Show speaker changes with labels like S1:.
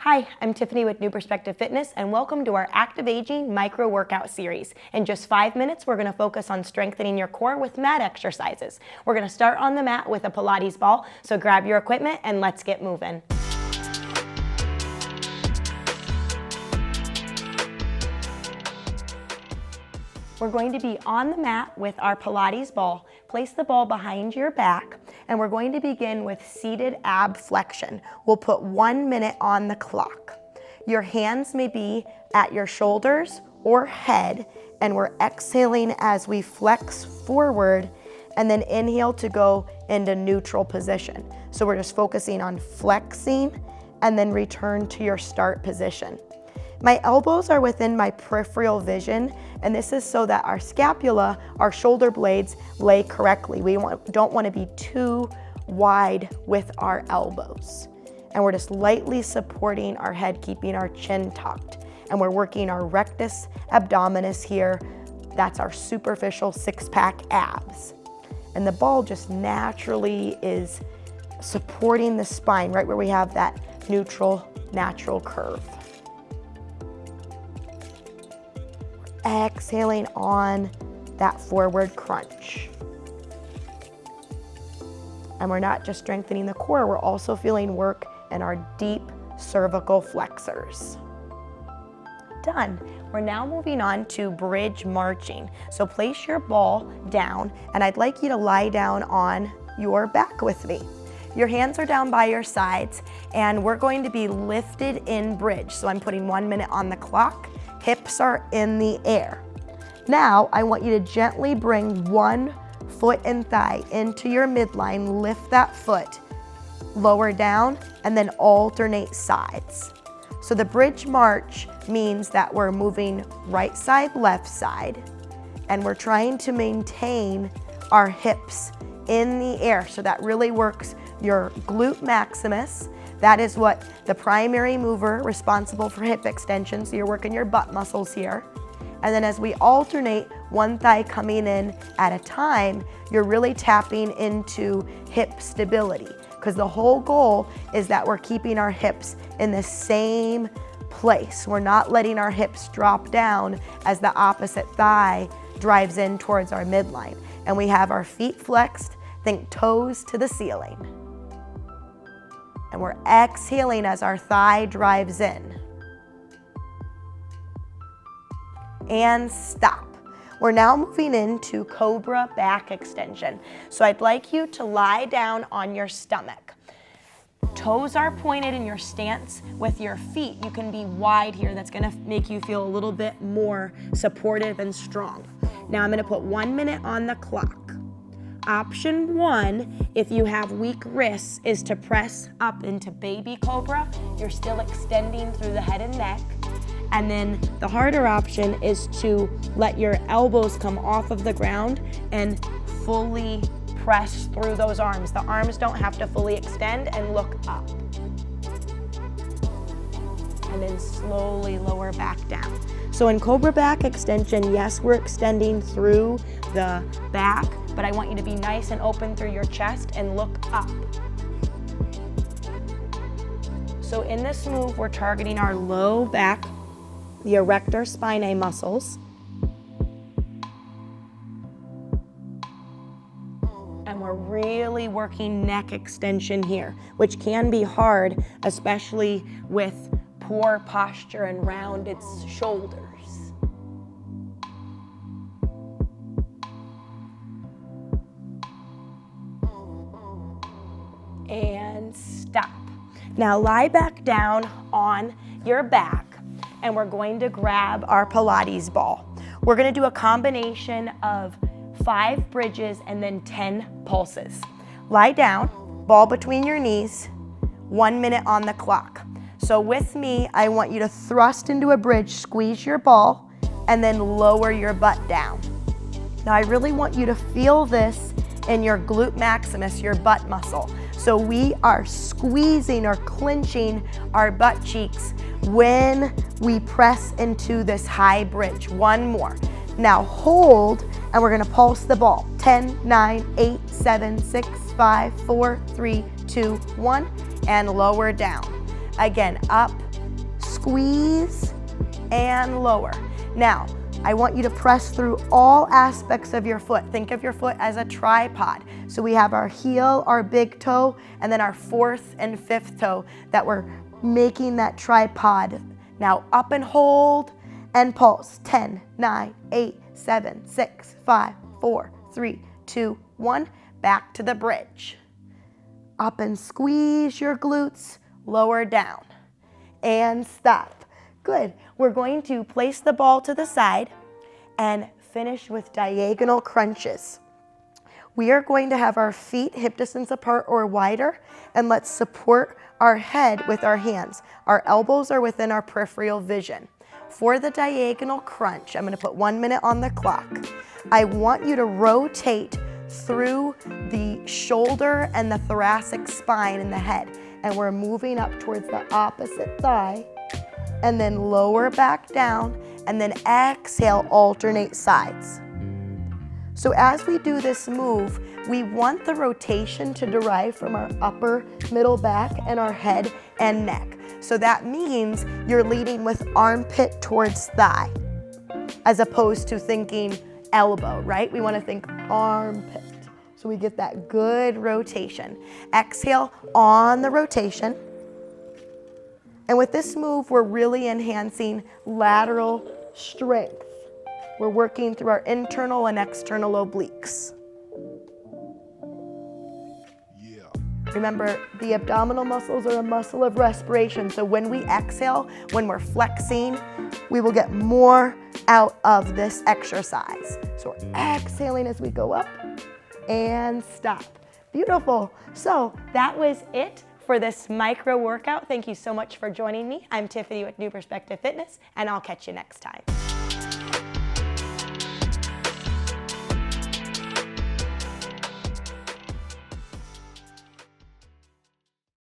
S1: Hi, I'm Tiffany with New Perspective Fitness, and welcome to our Active Aging Micro Workout Series. In just 5 minutes, we're going to focus on strengthening your core with mat exercises. We're going to start on the mat with a Pilates ball, so grab your equipment and let's get moving. We're going to be on the mat with our Pilates ball. Place the ball behind your back, and we're going to begin with seated ab flexion. We'll put 1 minute on the clock. Your hands may be at your shoulders or head, and we're exhaling as we flex forward, and then inhale to go into neutral position. So we're just focusing on flexing, and then return to your start position. My elbows are within my peripheral vision, and this is so that our scapula, our shoulder blades, lay correctly. We don't want to be too wide with our elbows. And we're just lightly supporting our head, keeping our chin tucked. And we're working our rectus abdominis here. That's our superficial six-pack abs. And the ball just naturally is supporting the spine, right where we have that neutral, natural curve. Exhaling on that forward crunch. And we're not just strengthening the core, we're also feeling work in our deep cervical flexors. Done. We're now moving on to bridge marching. So place your ball down, and I'd like you to lie down on your back with me. Your hands are down by your sides, and we're going to be lifted in bridge. So I'm putting 1 minute on the clock. Hips are in the air. Now, I want you to gently bring one foot and thigh into your midline, lift that foot, lower down, and then alternate sides. So the bridge march means that we're moving right side, left side, and we're trying to maintain our hips in the air. So that really works your glute maximus. That is what the primary mover responsible for hip extension, so you're working your butt muscles here. And then as we alternate one thigh coming in at a time, you're really tapping into hip stability, because the whole goal is that we're keeping our hips in the same place. We're not letting our hips drop down as the opposite thigh drives in towards our midline. And we have our feet flexed, think toes to the ceiling. And we're exhaling as our thigh drives in. And stop. We're now moving into cobra back extension. So I'd like you to lie down on your stomach. Toes are pointed in your stance. With your feet, you can be wide here. That's gonna make you feel a little bit more supportive and strong. Now I'm gonna put 1 minute on the clock. Option 1, if you have weak wrists, is to press up into baby cobra. You're still extending through the head and neck. And then the harder option is to let your elbows come off of the ground and fully press through those arms. The arms don't have to fully extend, and look up. And then slowly lower back down. So in cobra back extension, yes, we're extending through the back, but I want you to be nice and open through your chest and look up. So in this move, we're targeting our low back, the erector spinae muscles. And we're really working neck extension here, which can be hard, especially with poor posture and rounded shoulders. And stop. Now lie back down on your back, and we're going to grab our Pilates ball. We're gonna do a combination of 5 bridges and then 10 pulses. Lie down, ball between your knees, 1 minute on the clock. So with me, I want you to thrust into a bridge, squeeze your ball, and then lower your butt down. Now I really want you to feel this in your glute maximus, your butt muscle. So we are squeezing or clenching our butt cheeks when we press into this high bridge. 1 more. Now hold, and we're gonna pulse the ball. 10, 9, 8, 7, 6, 5, 4, 3, 2, 1, and lower down. Again, up, squeeze, and lower. Now, I want you to press through all aspects of your foot. Think of your foot as a tripod. So we have our heel, our big toe, and then our fourth and fifth toe that we're making that tripod. Now up and hold and pulse. 10, 9, 8, 7, 6, 5, 4, 3, 2, 1. Back to the bridge. Up and squeeze your glutes, lower down, and stop. Good. We're going to place the ball to the side and finish with diagonal crunches. We are going to have our feet hip distance apart or wider, and let's support our head with our hands. Our elbows are within our peripheral vision. For the diagonal crunch, I'm going to put 1 minute on the clock. I want you to rotate through the shoulder and the thoracic spine in the head, and we're moving up towards the opposite thigh, and then lower back down, and then exhale, alternate sides. So as we do this move, we want the rotation to derive from our upper, middle back, and our head and neck. So that means you're leading with armpit towards thigh, as opposed to thinking elbow, right? We want to think armpit. So we get that good rotation. Exhale on the rotation. And with this move, we're really enhancing lateral strength. We're working through our internal and external obliques. Yeah. Remember, the abdominal muscles are a muscle of respiration. So when we exhale, when we're flexing, we will get more out of this exercise. So we're exhaling as we go up and stop. Beautiful. So that was it for this micro workout. Thank you so much for joining me. I'm Tiffany with New Perspective Fitness, and I'll catch you next time.